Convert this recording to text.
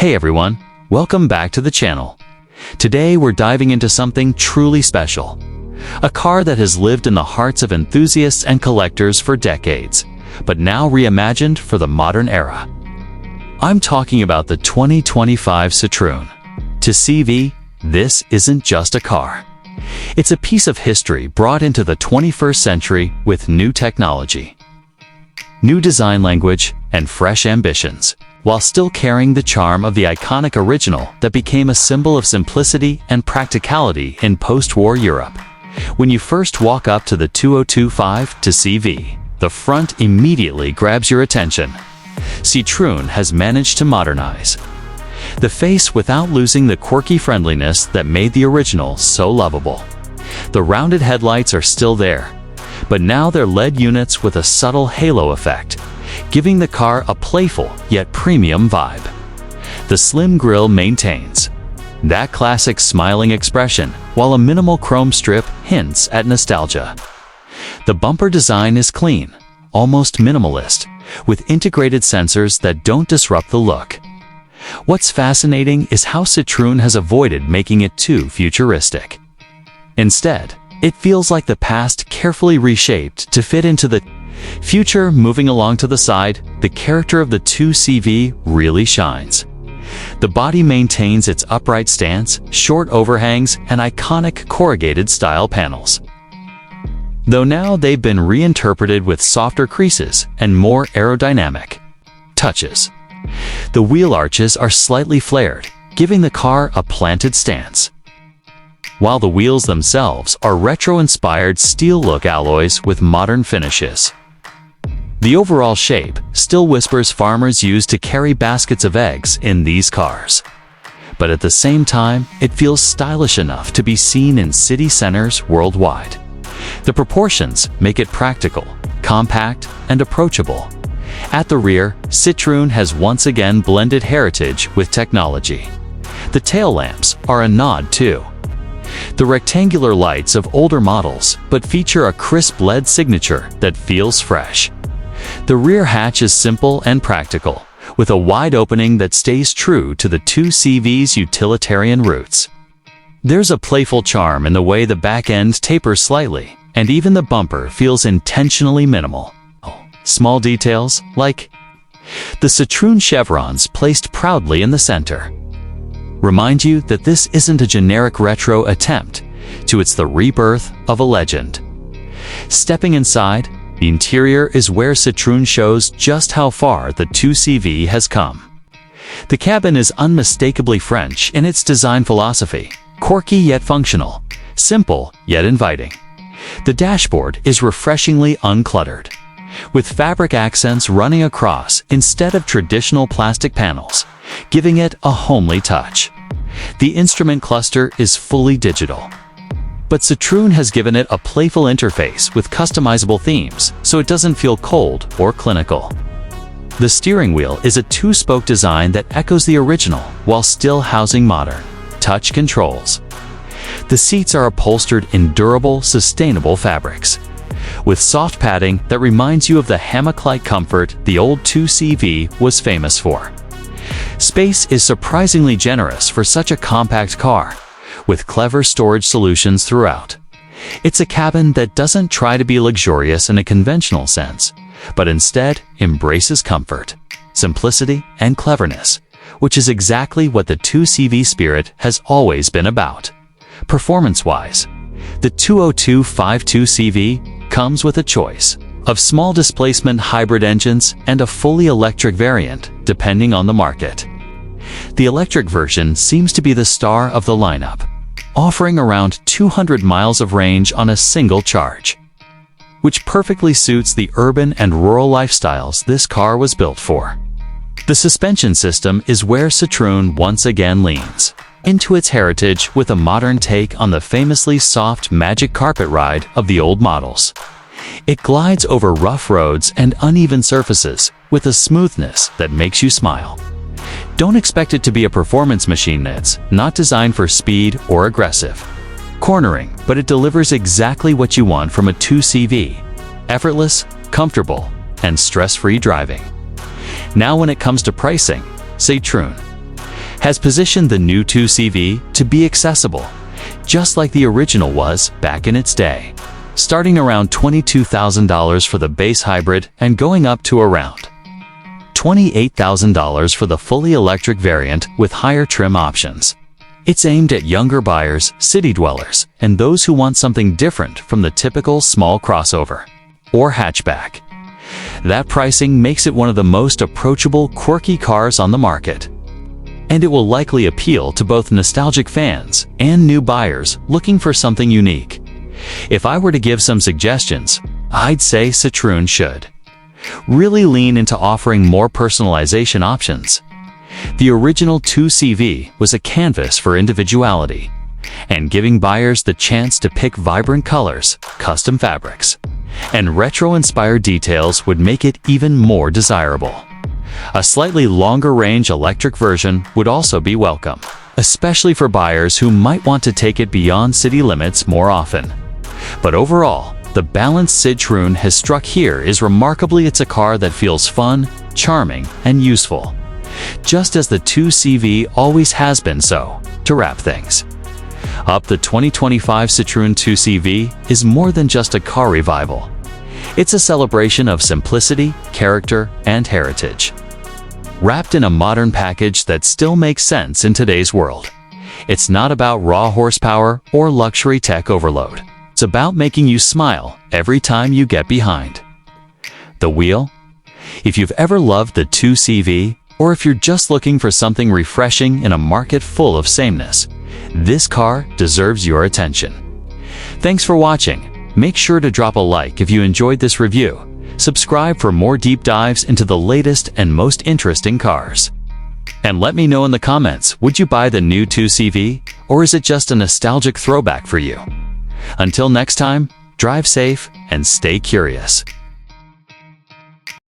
Hey everyone, welcome back to the channel. Today we're diving into something truly special. A car that has lived in the hearts of enthusiasts and collectors for decades, but now reimagined for the modern era. I'm talking about the 2025 Citroen 2CV. This isn't just a car. It's a piece of history brought into the 21st century with new technology, new design language, and fresh ambitions, while still carrying the charm of the iconic original that became a symbol of simplicity and practicality in post-war Europe. When you first walk up to the 2025 2CV, the front immediately grabs your attention. Citroën has managed to modernize the face without losing the quirky friendliness that made the original so lovable. The rounded headlights are still there, but now they're LED units with a subtle halo effect, giving the car a playful yet premium vibe. The slim grille maintains that classic smiling expression, while a minimal chrome strip hints at nostalgia. The bumper design is clean, almost minimalist, with integrated sensors that don't disrupt the look. What's fascinating is how Citroën has avoided making it too futuristic. Instead, it feels like the past carefully reshaped to fit into the future. Moving along to the side, the character of the 2CV really shines. The body maintains its upright stance, short overhangs, and iconic corrugated style panels, though now they've been reinterpreted with softer creases and more aerodynamic touches. The wheel arches are slightly flared, giving the car a planted stance, while the wheels themselves are retro-inspired steel-look alloys with modern finishes. The overall shape still whispers farmers used to carry baskets of eggs in these cars. But at the same time, it feels stylish enough to be seen in city centers worldwide. The proportions make it practical, compact, and approachable. At the rear, Citroën has once again blended heritage with technology. The tail lamps are a nod too. The rectangular lights of older models, but feature a crisp LED signature that feels fresh. The rear hatch is simple and practical, with a wide opening that stays true to the 2CV's utilitarian roots. There's a playful charm in the way the back end tapers slightly, and even the bumper feels intentionally minimal. Small details, like the Citroën chevrons placed proudly in the center, remind you that this isn't a generic retro attempt it's the rebirth of a legend. Stepping inside, the interior is where Citroën shows just how far the 2CV has come. The cabin is unmistakably French in its design philosophy, quirky yet functional, simple yet inviting. The dashboard is refreshingly uncluttered, with fabric accents running across instead of traditional plastic panels, giving it a homely touch. The instrument cluster is fully digital, but Citroën has given it a playful interface with customizable themes, so it doesn't feel cold or clinical. The steering wheel is a two-spoke design that echoes the original while still housing modern touch controls. The seats are upholstered in durable, sustainable fabrics, with soft padding that reminds you of the hammock-like comfort the old 2CV was famous for. Space is surprisingly generous for such a compact car, with clever storage solutions throughout. It's a cabin that doesn't try to be luxurious in a conventional sense, but instead embraces comfort, simplicity, and cleverness, which is exactly what the 2CV spirit has always been about. Performance-wise, the 2025 2CV comes with a choice of small displacement hybrid engines and a fully electric variant, depending on the market. The electric version seems to be the star of the lineup, offering around 200 miles of range on a single charge, which perfectly suits the urban and rural lifestyles this car was built for. The suspension system is where Citroën once again leans into its heritage with a modern take on the famously soft magic carpet ride of the old models. It glides over rough roads and uneven surfaces with a smoothness that makes you smile. Don't expect it to be a performance machine. It's not designed for speed or aggressive cornering, but it delivers exactly what you want from a 2CV: effortless, comfortable, and stress-free driving. Now when it comes to pricing, Citroën has positioned the new 2CV to be accessible, just like the original was back in its day, starting around $22,000 for the base hybrid and going up to around $28,000 for the fully electric variant with higher trim options. It's aimed at younger buyers, city dwellers, and those who want something different from the typical small crossover or hatchback. That pricing makes it one of the most approachable, quirky cars on the market. And it will likely appeal to both nostalgic fans and new buyers looking for something unique. If I were to give some suggestions, I'd say Citroën should really lean into offering more personalization options. The original 2CV was a canvas for individuality, and giving buyers the chance to pick vibrant colors, custom fabrics, and retro-inspired details would make it even more desirable. A slightly longer-range electric version would also be welcome, especially for buyers who might want to take it beyond city limits more often. But overall, the balance Citroën has struck here is remarkably. It's a car that feels fun, charming, and useful, just as the 2CV always has been. So, to wrap things up, the 2025 Citroën 2CV is more than just a car revival. It's a celebration of simplicity, character, and heritage, wrapped in a modern package that still makes sense in today's world. It's not about raw horsepower or luxury tech overload. It's about making you smile every time you get behind the wheel. If you've ever loved the 2CV, or if you're just looking for something refreshing in a market full of sameness, this car deserves your attention. Thanks for watching. Make sure to drop a like if you enjoyed this review. Subscribe for more deep dives into the latest and most interesting cars. And let me know in the comments, would you buy the new 2CV, or is it just a nostalgic throwback for you? Until next time, drive safe and stay curious.